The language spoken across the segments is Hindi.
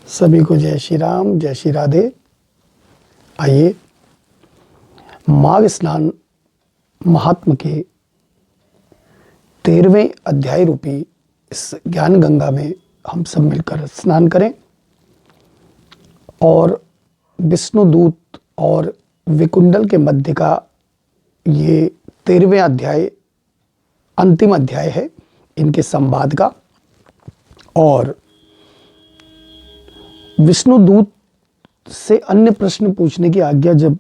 सभी को जय श्री राम, जय श्री राधे। आइए माघ स्नान महात्म के 13वें अध्याय रूपी इस ज्ञान गंगा में हम सब मिलकर स्नान करें और विष्णुदूत और विकुंडल के मध्य का ये 13वें अध्याय अंतिम अध्याय है इनके संवाद का। और विष्णुदूत से अन्य प्रश्न पूछने की आज्ञा जब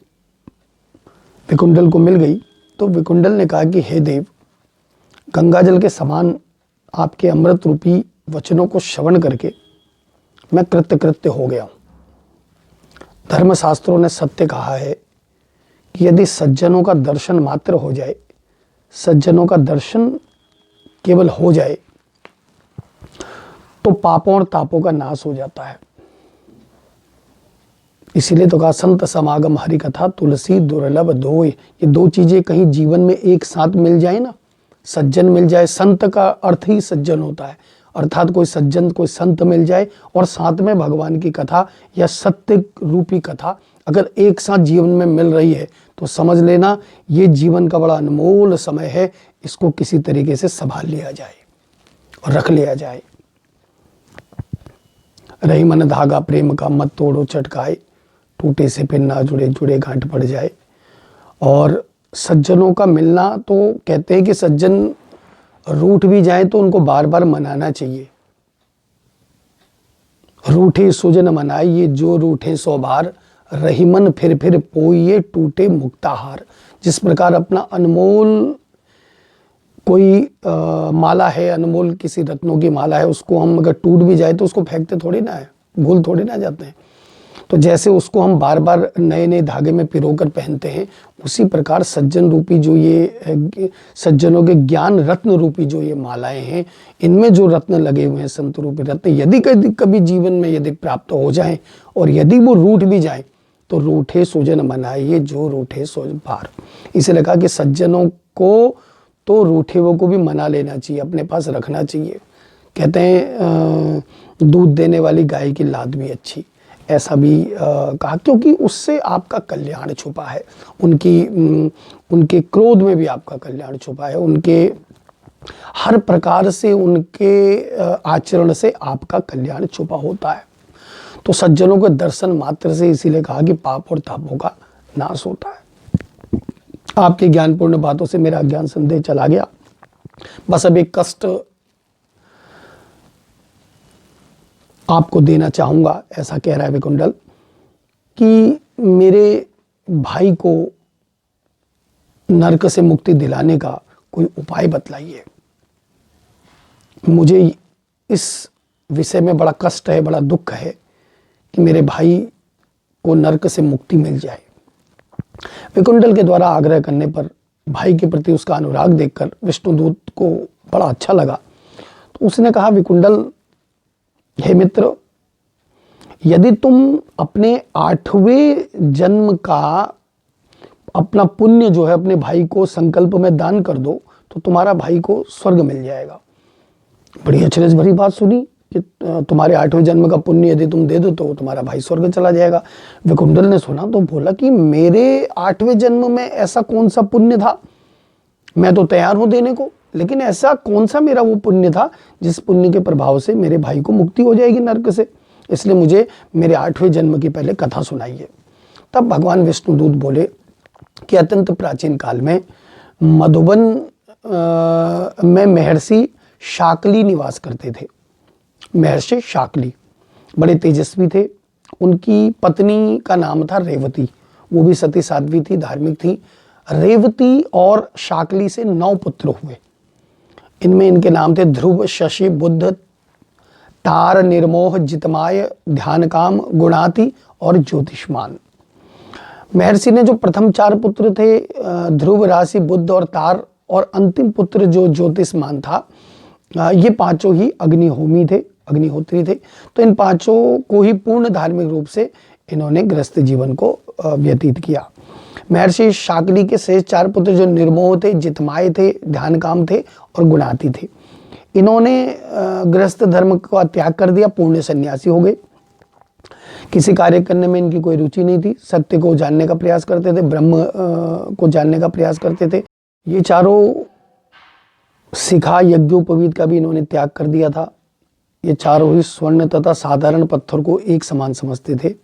विकुंडल को मिल गई तो विकुंडल ने कहा कि हे देव, गंगाजल के समान आपके अमृत रूपी वचनों को श्रवण करके मैं कृत्य हो गया हूं। धर्मशास्त्रों ने सत्य कहा है कि यदि सज्जनों का दर्शन मात्र हो जाए, सज्जनों का दर्शन केवल हो जाए तो पापों और तापों का नाश हो जाता है। इसीलिए तो कहा संत समागम हरि कथा तुलसी दुर्लभ धोय। ये दो चीजें कहीं जीवन में एक साथ मिल जाए ना, सज्जन मिल जाए, संत का अर्थ ही सज्जन होता है, अर्थात कोई सज्जन कोई संत मिल जाए और साथ में भगवान की कथा या सत्य रूपी कथा अगर एक साथ जीवन में मिल रही है तो समझ लेना ये जीवन का बड़ा अनमोल समय है। इसको किसी तरीके से संभाल लिया जाए और रख लिया जाए। रही मन धागा प्रेम का मत तोड़ो चटकाए, टूटे से फिर ना जुड़े जुड़े गांठ पड़ जाए। और सज्जनों का मिलना तो कहते हैं कि सज्जन रूठ भी जाए तो उनको बार बार मनाना चाहिए। रूठे सुजन मनाइए जो रूठे सौ बार, रही मन फिर पोइए टूटे मुक्ताहार। जिस प्रकार अपना अनमोल कोई माला है, अनमोल किसी रत्नों की माला है, उसको हम अगर टूट भी जाए तो उसको फेंकते थोड़ी ना है, भूल थोड़ी ना जाते हैं। तो जैसे उसको हम बार बार नए नए धागे में पिरोकर पहनते हैं, उसी प्रकार सज्जन रूपी जो ये सज्जनों के ज्ञान रत्न रूपी जो ये मालाएं हैं, इनमें जो रत्न लगे हुए हैं, संत रूपी रत्न, यदि कभी जीवन में यदि प्राप्त हो जाएं और यदि वो रूठ भी जाए तो रूठे सुजन मनाइए जो रूठे सो बार। इसे लगा कि सज्जनों को तो रूठे वो को भी मना लेना चाहिए, अपने पास रखना चाहिए। कहते हैं दूध देने वाली गाय की लाद भी अच्छी, ऐसा भी कहा, क्योंकि उससे आपका कल्याण छुपा है। उनके क्रोध में भी आपका कल्याण छुपा है, उनके हर प्रकार से उनके आचरण से आपका कल्याण छुपा होता है। तो सज्जनों के दर्शन मात्र से इसीलिए कहा कि पाप और तापों का नाश होता है। आपके ज्ञानपूर्ण बातों से मेरा ज्ञान संदेह चला गया। बस अब एक कष्ट आपको देना चाहूंगा। ऐसा कह रहा है विकुंडल कि मेरे भाई को नरक से मुक्ति दिलाने का कोई उपाय बतलाइए। मुझे इस विषय में बड़ा कष्ट है, बड़ा दुख है कि मेरे भाई को नरक से मुक्ति मिल जाए। विकुंडल के द्वारा आग्रह करने पर भाई के प्रति उसका अनुराग देखकर विष्णुदूत को बड़ा अच्छा लगा। तो उसने कहा, विकुंडल हे मित्र, यदि तुम अपने 8वें जन्म का अपना पुण्य जो है अपने भाई को संकल्प में दान कर दो तो तुम्हारा भाई को स्वर्ग मिल जाएगा। बड़ी अचरज भरी बात सुनी कि तुम्हारे 8वें जन्म का पुण्य यदि तुम दे दो तो तुम्हारा भाई स्वर्ग चला जाएगा। विकुंडल ने सुना तो बोला कि मेरे 8वें जन्म में ऐसा कौन सा पुण्य था, मैं तो तैयार हूं देने को, लेकिन ऐसा कौन सा मेरा वो पुण्य था जिस पुण्य के प्रभाव से मेरे भाई को मुक्ति हो जाएगी नरक से। इसलिए मुझे मेरे 8वें जन्म की पहले कथा सुनाइए। तब भगवान विष्णुदूत बोले कि अत्यंत प्राचीन काल में मधुबन में महर्षि शाकली निवास करते थे। महर्षि शाकली बड़े तेजस्वी थे। उनकी पत्नी का नाम था रेवती, वो भी सती साध्वी थी, धार्मिक थी। रेवती और शाकली से 9 पुत्र हुए। इनमें इनके नाम थे ध्रुव, शशि, बुद्ध, तार, निर्मोह, जितमाय, ध्यान काम, गुणाति और ज्योतिष्मान। महर्षि ने जो प्रथम 4 पुत्र थे, ध्रुव, राशि, बुद्ध और तार, और अंतिम पुत्र जो ज्योतिष्मान था, ये पांचों ही अग्निहोमी थे, अग्निहोत्री थे। तो इन पांचों को ही पूर्ण धार्मिक रूप से इन्होंने गृहस्थ जीवन को व्यतीत किया। महर्षि शाकली के शेष 4 पुत्र जो निर्मोह थे, जितमाय थे, ध्यान काम थे और गुणाती थे, इन्होंने गृहस्थ धर्म का त्याग कर दिया, पूर्ण सन्यासी हो गए। किसी कार्य करने में इनकी कोई रुचि नहीं थी। सत्य को जानने का प्रयास करते थे, ब्रह्म को जानने का प्रयास करते थे। ये चारों शिखा यज्ञोपवीत का भी इन्होंने त्याग कर दिया था। ये चारों ही स्वर्ण तथा साधारण पत्थर को एक समान समझते थे।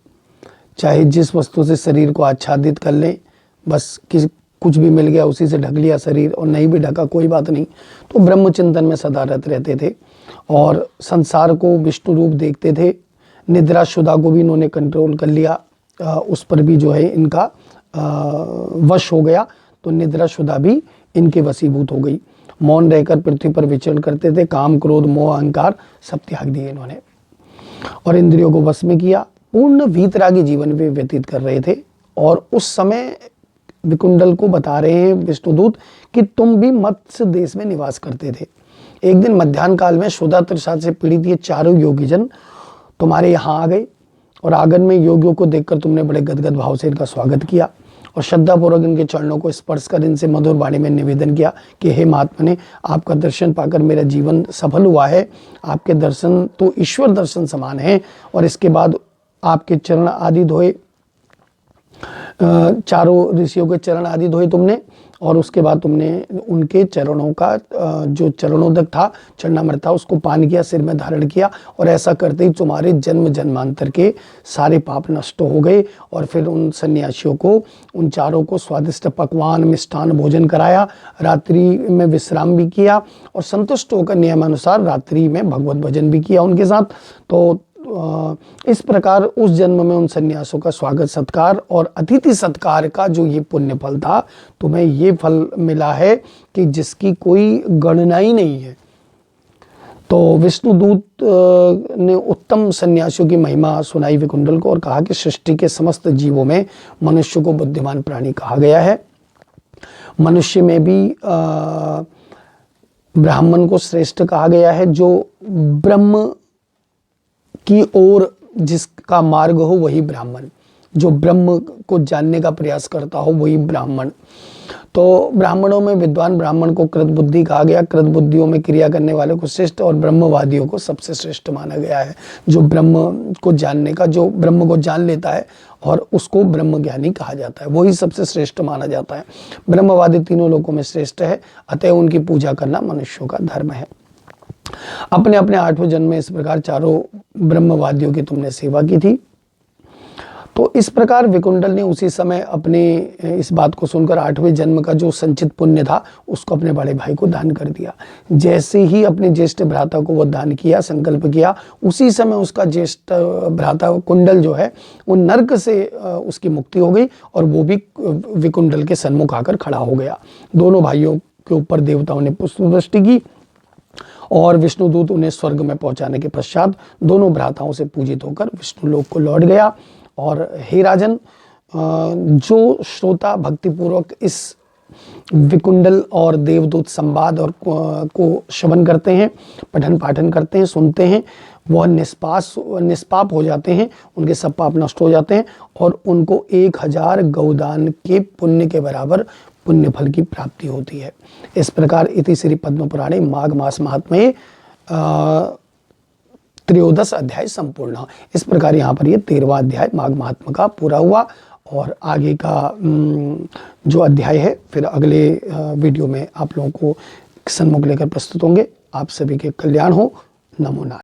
चाहे जिस वस्तु से शरीर को आच्छादित कर लें, बस कुछ भी मिल गया उसी से ढक लिया शरीर, और नहीं भी ढका कोई बात नहीं। तो ब्रह्म चिंतन में सदा रहते थे और संसार को विष्णु रूप देखते थे। निद्रा शुदा को भी इन्होंने कंट्रोल कर लिया, उस पर भी जो है इनका वश हो गया। तो निद्रा शुदा भी इनके वशीभूत हो गई। मौन रहकर पृथ्वी पर विचरण करते थे। काम, क्रोध, मोह, अहंकार सब त्याग दिए इन्होंने और इंद्रियों को वश में किया। पूर्ण वीतरागी जीवन वे व्यतीत कर रहे थे। और उस समय विकुंडल को बता रहे हैं विष्णुदूत कि तुम भी मत्स्य देश में निवास करते थे। एक दिन मध्याह्न काल में शुदा तृषा से पीड़ित ये चारों योगीजन तुम्हारे यहाँ आ गए और आंगन में योगियों को देखकर तुमने बड़े गदगद भाव से इनका स्वागत किया और श्रद्धापूर्वक इनके चरणों को स्पर्श कर इनसे मधुर वाणी में निवेदन किया कि हे महात्मा ने, आपका दर्शन पाकर मेरा जीवन सफल हुआ है। आपके दर्शन तो ईश्वर दर्शन समान है। और इसके बाद आपके चरण आदि धोए, चारों ऋषियों के चरण आदि धोए तुमने, और उसके बाद तुमने उनके चरणों का जो चरणोदक था, चरणामृत था, उसको पान किया, सिर में धारण किया। और ऐसा करते ही तुम्हारे जन्म जन्मांतर के सारे पाप नष्ट हो गए। और फिर उन सन्यासियों को, उन चारों को स्वादिष्ट पकवान, मिष्ठान भोजन कराया, रात्रि में विश्राम भी किया और संतुष्ट होकर नियमानुसार रात्रि में भगवत भजन भी किया उनके साथ। तो इस प्रकार उस जन्म में उन सन्यासों का स्वागत सत्कार और अतिथि सत्कार का जो ये पुण्य फल था, तुम्हें ये फल मिला है कि जिसकी कोई गणना ही नहीं है। तो विष्णुदूत ने उत्तम सन्यासियों की महिमा सुनाई विकुंडल को और कहा कि सृष्टि के समस्त जीवों में मनुष्य को बुद्धिमान प्राणी कहा गया है। मनुष्य में भी ब्राह्मण को श्रेष्ठ कहा गया है। जो ब्रह्म की ओर जिसका मार्ग हो वही ब्राह्मण, जो ब्रह्म को जानने का प्रयास करता हो वही ब्राह्मण। तो ब्राह्मणों में विद्वान ब्राह्मण को कृत बुद्धि कहा गया। कृत बुद्धियों में क्रिया करने वाले को श्रेष्ठ और ब्रह्मवादियों को सबसे श्रेष्ठ माना गया है। जो ब्रह्म को जानने का, जो ब्रह्म को जान लेता है और उसको ब्रह्म ज्ञानी कहा जाता है, वही सबसे श्रेष्ठ माना जाता है। ब्रह्मवादी तीनों लोकों में श्रेष्ठ है, अतः उनकी पूजा करना मनुष्यों का धर्म है। अपने अपने 8वें जन्म में इस प्रकार चारों ब्रह्मवादियों की तुमने सेवा की थी। तो इस प्रकार विकुंडल ने उसी समय अपने इस बात को सुनकर 8वें जन्म का जो संचित पुण्य था उसको अपने बड़े भाई को दान कर दिया। जैसे ही अपने ज्येष्ठ भ्राता को वो दान किया, संकल्प किया, उसी समय उसका ज्येष्ठ भ्राता कुंडल जो है वो नर्क से उसकी मुक्ति हो गई और वो भी विकुंडल के सन्मुख आकर खड़ा हो गया। दोनों भाइयों के ऊपर देवताओं ने पुष्पवृष्टि की और विष्णुदूत उन्हें स्वर्ग में पहुंचाने के पश्चात दोनों भ्राताओं से पूजित होकर विष्णु लोक को लौट गया। और हे राजन, जो श्रोता भक्तिपूर्वक इस विकुंडल और देवदूत संवाद और को श्रवण करते हैं, पठन पाठन करते हैं, सुनते हैं, वह निष्पाप हो जाते हैं, उनके सब पाप नष्ट हो जाते हैं और उनको 1000 गौदान के पुण्य के बराबर पुण्य फल की प्राप्ति होती है। इस प्रकार इति श्री पद्म पुराणे माघ मास महात्म्ये 13 अध्याय संपूर्ण। इस प्रकार यहाँ पर ये 13वां अध्याय माघ महात्म्य का पूरा हुआ और आगे का जो अध्याय है फिर अगले वीडियो में आप लोगों को सन्मुख लेकर प्रस्तुत होंगे। आप सभी के कल्याण हो। नमो नारायण।